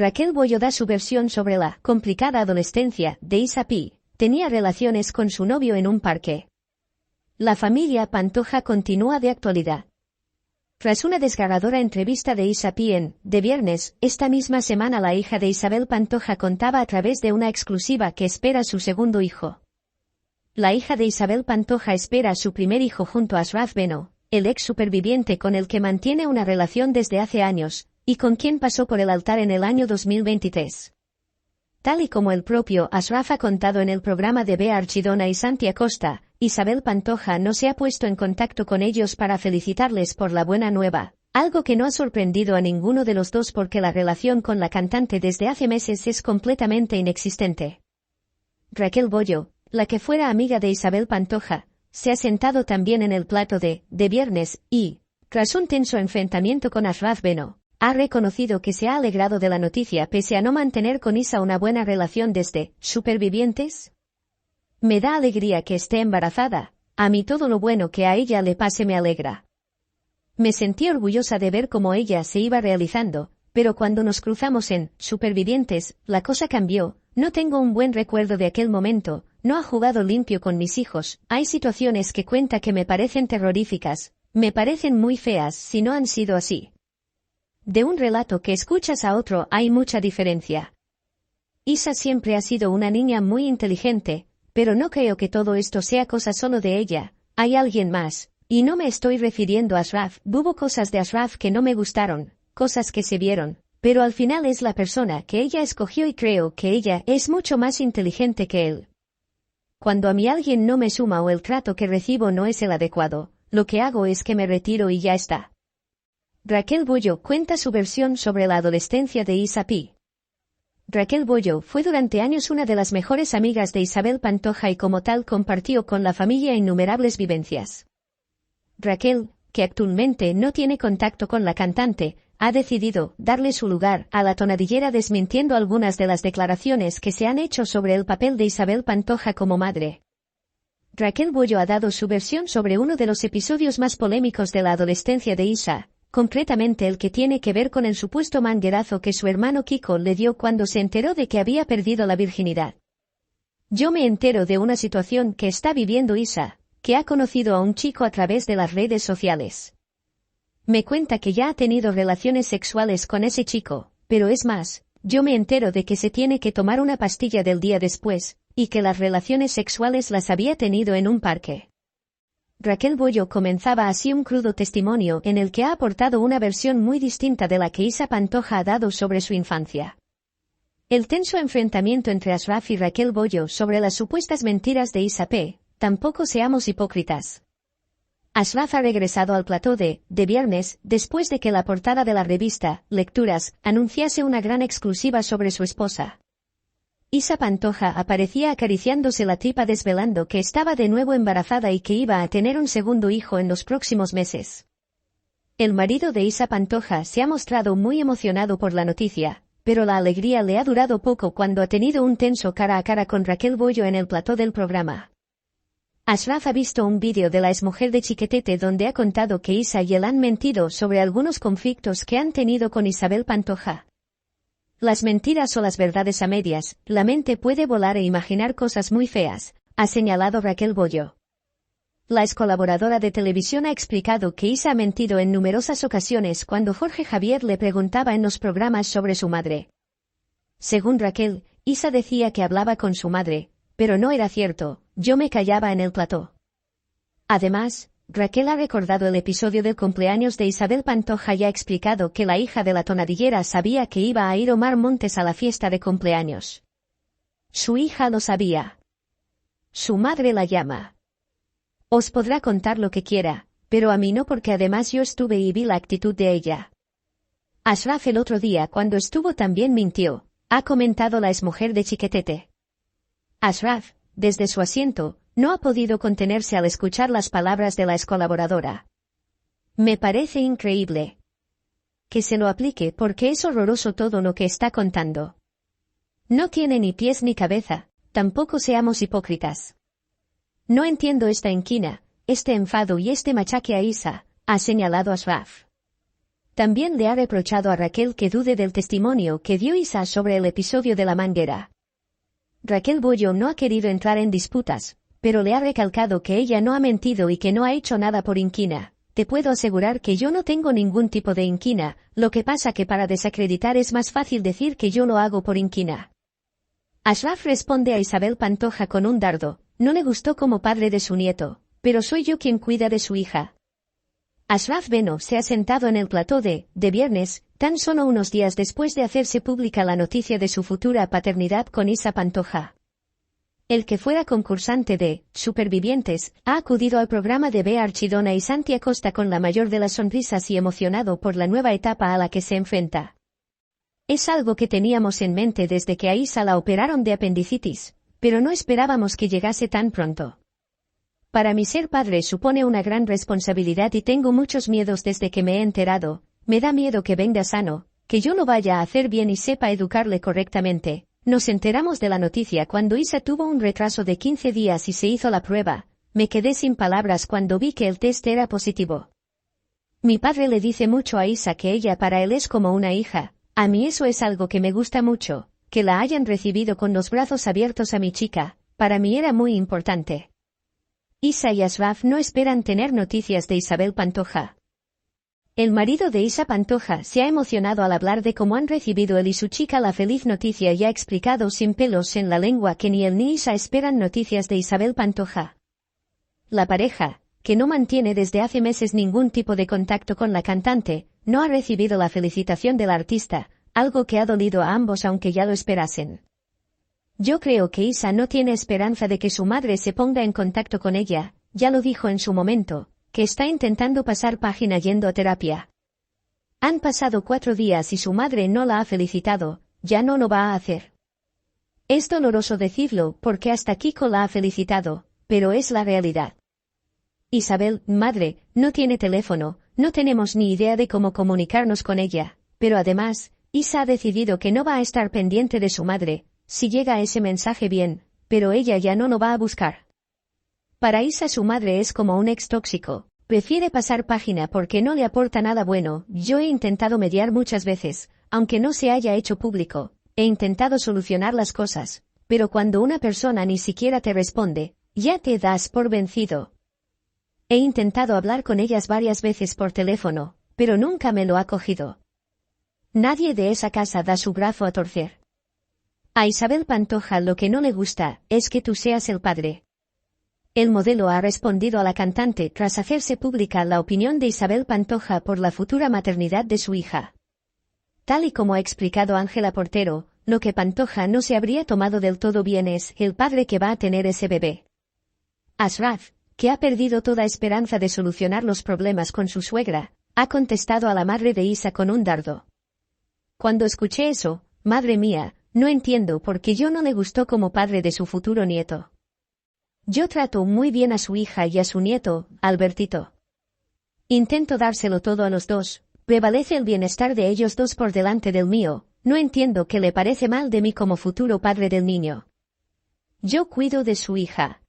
Raquel Bollo da su versión sobre la complicada adolescencia de Isa P. Tenía relaciones con su novio en un parque. La familia Pantoja continúa de actualidad. Tras una desgarradora entrevista de Isa P. en De Viernes, esta misma semana la hija de Isabel Pantoja contaba a través de una exclusiva que espera su segundo hijo. La hija de Isabel Pantoja espera a su primer hijo junto a Ashraf Beno, el ex superviviente con el que mantiene una relación desde hace años, y con quien pasó por el altar en el año 2023. Tal y como el propio Ashraf ha contado en el programa de Bea Archidona y Santi Acosta, Isabel Pantoja no se ha puesto en contacto con ellos para felicitarles por la buena nueva, algo que no ha sorprendido a ninguno de los dos porque la relación con la cantante desde hace meses es completamente inexistente. Raquel Bollo, la que fuera amiga de Isabel Pantoja, se ha sentado también en el plato de Viernes y, tras un tenso enfrentamiento con Ashraf Beno, ha reconocido que se ha alegrado de la noticia pese a no mantener con Isa una buena relación desde ¿Supervivientes? Me da alegría que esté embarazada, a mí todo lo bueno que a ella le pase me alegra. Me sentí orgullosa de ver cómo ella se iba realizando, pero cuando nos cruzamos en Supervivientes, la cosa cambió, no tengo un buen recuerdo de aquel momento, no ha jugado limpio con mis hijos, hay situaciones que cuenta que me parecen terroríficas, me parecen muy feas si no han sido así. De un relato que escuchas a otro hay mucha diferencia. Isa siempre ha sido una niña muy inteligente, pero no creo que todo esto sea cosa solo de ella, hay alguien más, y no me estoy refiriendo a Ashraf, hubo cosas de Ashraf que no me gustaron, cosas que se vieron, pero al final es la persona que ella escogió y creo que ella es mucho más inteligente que él. Cuando a mí alguien no me suma o el trato que recibo no es el adecuado, lo que hago es que me retiro y ya está. Raquel Bollo cuenta su versión sobre la adolescencia de Isa P. Raquel Bollo fue durante años una de las mejores amigas de Isabel Pantoja y como tal compartió con la familia innumerables vivencias. Raquel, que actualmente no tiene contacto con la cantante, ha decidido darle su lugar a la tonadillera desmintiendo algunas de las declaraciones que se han hecho sobre el papel de Isabel Pantoja como madre. Raquel Bollo ha dado su versión sobre uno de los episodios más polémicos de la adolescencia de Isa, concretamente el que tiene que ver con el supuesto manguerazo que su hermano Kiko le dio cuando se enteró de que había perdido la virginidad. Yo me entero de una situación que está viviendo Isa, que ha conocido a un chico a través de las redes sociales. Me cuenta que ya ha tenido relaciones sexuales con ese chico, pero es más, yo me entero de que se tiene que tomar una pastilla del día después, y que las relaciones sexuales las había tenido en un parque. Raquel Bollo comenzaba así un crudo testimonio en el que ha aportado una versión muy distinta de la que Isa Pantoja ha dado sobre su infancia. El tenso enfrentamiento entre Ashraf y Raquel Bollo sobre las supuestas mentiras de Isa P. Tampoco seamos hipócritas. Ashraf ha regresado al plató de Viernes después de que la portada de la revista Lecturas anunciase una gran exclusiva sobre su esposa. Isa Pantoja aparecía acariciándose la tripa desvelando que estaba de nuevo embarazada y que iba a tener un segundo hijo en los próximos meses. El marido de Isa Pantoja se ha mostrado muy emocionado por la noticia, pero la alegría le ha durado poco cuando ha tenido un tenso cara a cara con Raquel Bollo en el plató del programa. Ashraf ha visto un vídeo de la exmujer de Chiquetete donde ha contado que Isa y él han mentido sobre algunos conflictos que han tenido con Isabel Pantoja. Las mentiras o las verdades a medias, la mente puede volar e imaginar cosas muy feas, ha señalado Raquel Bollo. La ex colaboradora de televisión ha explicado que Isa ha mentido en numerosas ocasiones cuando Jorge Javier le preguntaba en los programas sobre su madre. Según Raquel, Isa decía que hablaba con su madre, pero no era cierto, yo me callaba en el plató. Además, Raquel ha recordado el episodio del cumpleaños de Isabel Pantoja y ha explicado que la hija de la tonadillera sabía que iba a ir Omar Montes a la fiesta de cumpleaños. Su hija lo sabía. Su madre la llama. Os podrá contar lo que quiera, pero a mí no porque además yo estuve y vi la actitud de ella. Ashraf el otro día cuando estuvo también mintió, ha comentado la exmujer de Chiquetete. Ashraf, desde su asiento, no ha podido contenerse al escuchar las palabras de la excolaboradora. Me parece increíble. Que se lo aplique porque es horroroso todo lo que está contando. No tiene ni pies ni cabeza, tampoco seamos hipócritas. No entiendo esta inquina, este enfado y este machaque a Isa, ha señalado Ashraf. También le ha reprochado a Raquel que dude del testimonio que dio Isa sobre el episodio de la manguera. Raquel Bollo no ha querido entrar en disputas, pero le ha recalcado que ella no ha mentido y que no ha hecho nada por inquina. Te puedo asegurar que yo no tengo ningún tipo de inquina, lo que pasa que para desacreditar es más fácil decir que yo lo hago por inquina. Ashraf responde a Isabel Pantoja con un dardo, no le gustó como padre de su nieto, pero soy yo quien cuida de su hija. Ashraf Beno se ha sentado en el plató de Viernes, tan solo unos días después de hacerse pública la noticia de su futura paternidad con Isa Pantoja. El que fuera concursante de Supervivientes ha acudido al programa de Bea Archidona y Santi Acosta con la mayor de las sonrisas y emocionado por la nueva etapa a la que se enfrenta. Es algo que teníamos en mente desde que a Isa la operaron de apendicitis, pero no esperábamos que llegase tan pronto. Para mí ser padre supone una gran responsabilidad y tengo muchos miedos desde que me he enterado. Me da miedo que venga sano, que yo lo vaya a hacer bien y sepa educarle correctamente. Nos enteramos de la noticia cuando Isa tuvo un retraso de 15 días y se hizo la prueba. Me quedé sin palabras cuando vi que el test era positivo. Mi padre le dice mucho a Isa que ella para él es como una hija. A mí eso es algo que me gusta mucho, que la hayan recibido con los brazos abiertos a mi chica, para mí era muy importante. Isa y Ashraf no esperan tener noticias de Isabel Pantoja. El marido de Isa Pantoja se ha emocionado al hablar de cómo han recibido él y su chica la feliz noticia y ha explicado sin pelos en la lengua que ni él ni Isa esperan noticias de Isabel Pantoja. La pareja, que no mantiene desde hace meses ningún tipo de contacto con la cantante, no ha recibido la felicitación del artista, algo que ha dolido a ambos aunque ya lo esperasen. Yo creo que Isa no tiene esperanza de que su madre se ponga en contacto con ella, ya lo dijo en su momento, que está intentando pasar página yendo a terapia. Han pasado 4 días y su madre no la ha felicitado, ya no lo va a hacer. Es doloroso decirlo porque hasta Kiko la ha felicitado, pero es la realidad. Isabel, madre, no tiene teléfono, no tenemos ni idea de cómo comunicarnos con ella, pero además, Isa ha decidido que no va a estar pendiente de su madre. Si llega ese mensaje bien, pero ella ya no lo va a buscar. Para Isa su madre es como un ex tóxico, prefiere pasar página porque no le aporta nada bueno. Yo he intentado mediar muchas veces, aunque no se haya hecho público, he intentado solucionar las cosas, pero cuando una persona ni siquiera te responde, ya te das por vencido. He intentado hablar con ellas varias veces por teléfono, pero nunca me lo ha cogido. Nadie de esa casa da su brazo a torcer. A Isabel Pantoja lo que no le gusta es que tú seas el padre. El modelo ha respondido a la cantante tras hacerse pública la opinión de Isabel Pantoja por la futura maternidad de su hija. Tal y como ha explicado Ángela Portero, lo que Pantoja no se habría tomado del todo bien es el padre que va a tener ese bebé. Ashraf, que ha perdido toda esperanza de solucionar los problemas con su suegra, ha contestado a la madre de Isa con un dardo. Cuando escuché eso, madre mía, no entiendo por qué yo no le gustó como padre de su futuro nieto. Yo trato muy bien a su hija y a su nieto, Albertito. Intento dárselo todo a los dos, prevalece el bienestar de ellos dos por delante del mío, no entiendo qué le parece mal de mí como futuro padre del niño. Yo cuido de su hija.